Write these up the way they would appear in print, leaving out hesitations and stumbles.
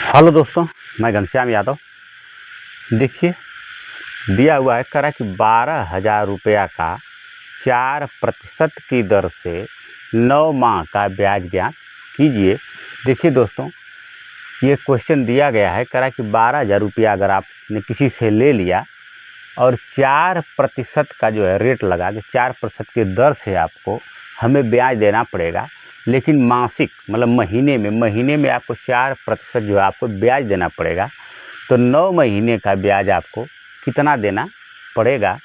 Hello दोस्तों, मैं घनश्याम यादव। देखिए, दिया हुआ है करा कि 12,000 रुपया का 4% की दर से 9 माह का ब्याज ज्ञात कीजिए। देखिए दोस्तों, ये क्वेश्चन दिया गया है करा कि 12,000 रुपया अगर आपने किसी से ले लिया और 4% का जो है रेट लगा कि 4% की दर से आपको हमें ब्याज देना पड़ेगा, लेकिन मासिक मतलब महीने में आपको 4% जो है आपको ब्याज देना पड़ेगा। तो 9 महीने का ब्याज आपको कितना देना पड़ेगा?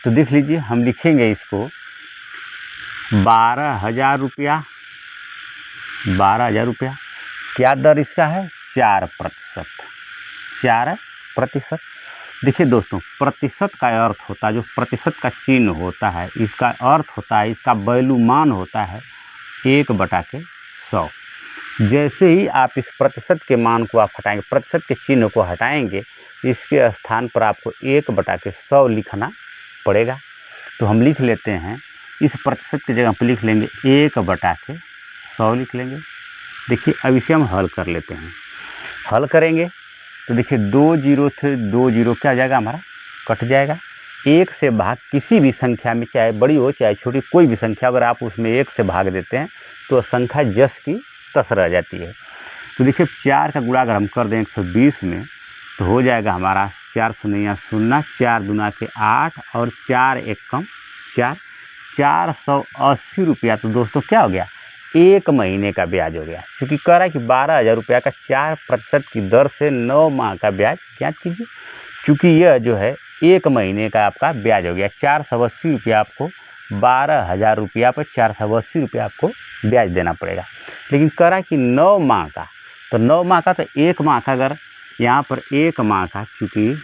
तो देख लीजिए, हम लिखेंगे इसको 12,000 रुपया। 12,000 रुपया क्या दर इसका है? 4%। 4%। देखिए दोस्तों, प्रतिशत का अर्थ होता है, जो प्रतिशत का चिन्ह होता है, इसका अर्थ होता है, इसका वैल्यू मान होता है 1/100। जैसे ही आप इस प्रतिशत के मान को आप हटाएंगे, प्रतिशत के चिन्ह को हटाएंगे, इसके स्थान पर आपको 1/100 लिखना पड़ेगा। तो हम लिख लेते हैं, इस प्रतिशत की जगह पर लिख लेंगे 1/100 लिख लेंगे। देखिए, अब इसे हम हल कर लेते हैं। हल करेंगे तो देखिए, 2 जीरो थे, 2 जीरो क्या हो जाएगा हमारा? कट जाएगा। 1 से भाग किसी भी संख्या में, चाहे बड़ी हो चाहे छोटी, कोई भी संख्या अगर आप उसमें 1 से भाग देते हैं तो संख्या जस की तस रह जाती है। तो देखिए, 4 का गुणा अगर हम कर दें 120 में तो हो जाएगा हमारा 4 शून्य 0, 4 दूना के 8 और 4 एकम 4, 480 रुपया। तो दोस्तों क्या हो गया? 1 महीने का ब्याज हो गया। क्योंकि कह रहा है कि 12,000 रुपया का 4% की दर से 9 माह का ब्याज ज्ञात कीजिए। चूँकि यह जो है 1 महीने का आपका ब्याज हो गया। 480 रुपया आपको 12,000 रुपया पर 480 रुपया आपको ब्याज देना पड़ेगा। लेकिन कह रहा है कि 9 माह का, तो 9 माह का, तो 1 माह का, अगर यहाँ पर 1 माह का, चूँकि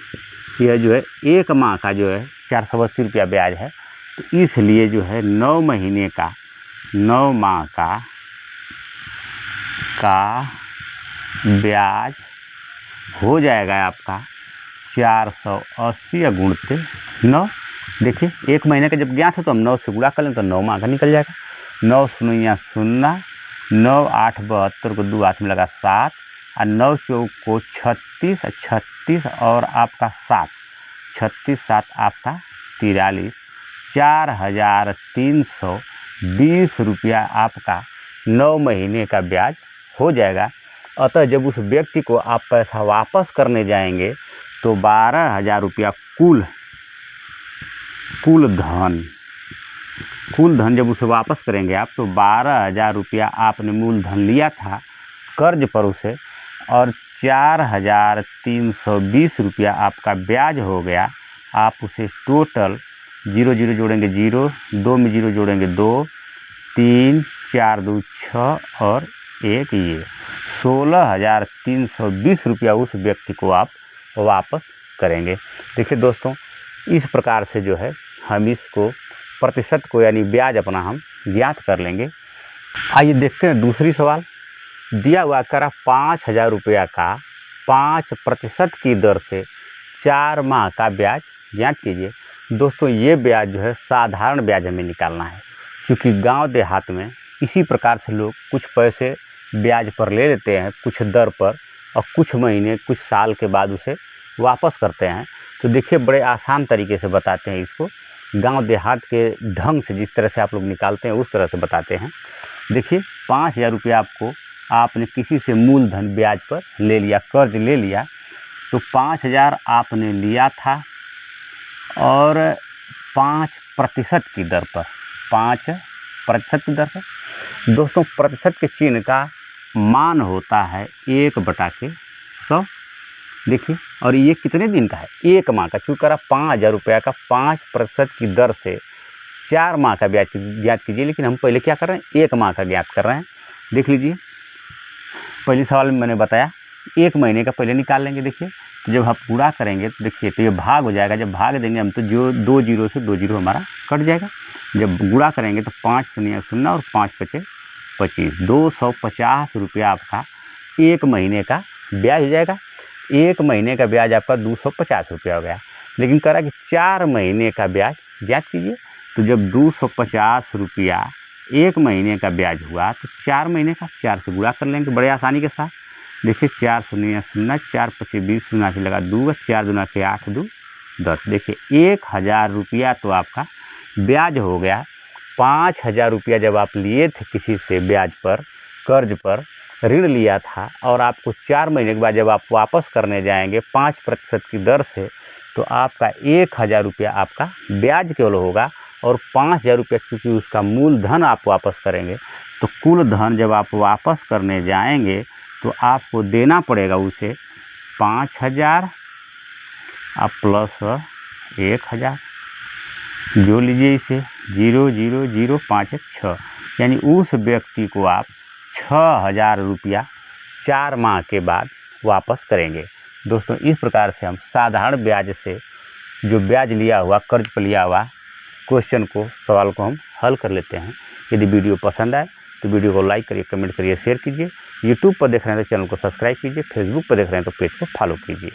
यह जो है 1 माह का जो है 480 रुपया ब्याज है, तो इसलिए जो है 9 महीने का, 9 माह का ब्याज हो जाएगा आपका 480 गुणते 9। देखिए, 1 महीने का जब ज्ञात है तो हम 9 से गुणा कर लें तो 9 माह का निकल जाएगा। 9 शून्य 0, 9 8 72 को 2 हाथ में लगा 7 और 9 चौक को 36, 36 और आपका 7, 36 7 आपका 43, 4,320 रुपया आपका 9 महीने का ब्याज हो जाएगा। अतः जब उस व्यक्ति को आप पैसा वापस करने जाएंगे तो 12,000 रुपया कुल धन जब उसे वापस करेंगे आप, तो 12,000 रुपया आपने मूलधन लिया था कर्ज पर उसे, और 4,320 रुपया आपका ब्याज हो गया। आप उसे टोटल 0 0 जोड़ेंगे 0, 2 में 0 जोड़ेंगे 2, 3 4 2 6 और 1 ये 16,320 रुपया उस व्यक्ति को आप वापस करेंगे। देखिए दोस्तों, इस प्रकार से जो है हम इसको प्रतिशत को यानी ब्याज अपना हम ज्ञात कर लेंगे। आइए देखते हैं दूसरी सवाल। दिया हुआ करा 5,000 रुपया का 5% की दर से 4 माह का ब्याज ज्ञात कीजिए। दोस्तों, ये ब्याज जो है साधारण ब्याज हमें निकालना है, क्योंकि गांव देहात में इसी प्रकार से लोग कुछ पैसे ब्याज पर ले लेते हैं कुछ दर पर, और कुछ महीने कुछ साल के बाद उसे वापस करते हैं। तो देखिए, बड़े आसान तरीके से बताते हैं इसको, गांव देहात के ढंग से जिस तरह से आप लोग निकालते हैं उस तरह से बताते हैं। देखिए, 5,000 रुपया आपने किसी से मूलधन ब्याज पर ले लिया, कर्ज ले लिया, तो 5,000 आपने लिया था और 5% की दर पर, 5% की दर पर। दोस्तों, प्रतिशत के चिन्ह का मान होता है 1/100। देखिए, और ये कितने दिन का है? 1 माह का। चूँकि 5,000 रुपया का 5% की दर से 4 माह का ब्याज ज्ञात कीजिए, लेकिन हम पहले क्या कर रहे हैं? 1 माह का ज्ञात कर रहे हैं। देख लीजिए, पहले सवाल में मैंने बताया 1 महीने का पहले निकाल लेंगे। देखिए, तो जब आप गुणा करेंगे तो देखिए, तो ये भाग हो जाएगा। जब भाग देंगे हम तो जो 2 जीरो से 2 जीरो हमारा कट जाएगा। जब गुणा करेंगे तो 5 शून्य 0 और 5 पचे 25, 250 रुपया आपका 1 महीने का ब्याज हो जाएगा। 1 महीने का ब्याज आपका 250 रुपया हो गया। लेकिन कह रहा है कि 4 महीने का ब्याज ज्ञात कीजिए। तो जब 250 रुपया 1 महीने का ब्याज हुआ तो 4 महीने का 4 से गुणा कर लेंगे बड़े आसानी के साथ। देखिए 4 शून्य 0, 4 पचे 20 शून्य से लगा 2, 4 दूना के 8 2 10। देखिए 1000 रुपया तो आपका ब्याज हो गया। 5000 रुपया जब आप लिए थे किसी से ब्याज पर, कर्ज पर ऋण लिया था, और आपको 4 महीने के बाद जब आप वापस करने जाएंगे 5% की दर से, तो आपका 1000 रुपया आपका ब्याज केवल होगा, और 5000 रुपया चूँकि उसका मूलधन आप वापस करेंगे, तो कुल धन जब आप वापस करने जाएंगे तो आपको देना पड़ेगा उसे 5000 आप प्लस 1000 जो लीजिए इसे 0 0 0 5 6, यानी उस व्यक्ति को आप 6000 रुपया 4 माह के बाद वापस करेंगे। दोस्तों इस प्रकार से हम साधारण ब्याज से जो ब्याज लिया हुआ, कर्ज पर लिया हुआ क्वेश्चन को, सवाल को हम हल कर लेते हैं। यदि वीडियो पसंद आए तो वीडियो को लाइक करिए, कमेंट करिए, शेयर कीजिए। यूट्यूब पर देख रहे हैं तो चैनल को सब्सक्राइब कीजिए, फेसबुक पर देख रहे हैं तो पेज को फॉलो कीजिए।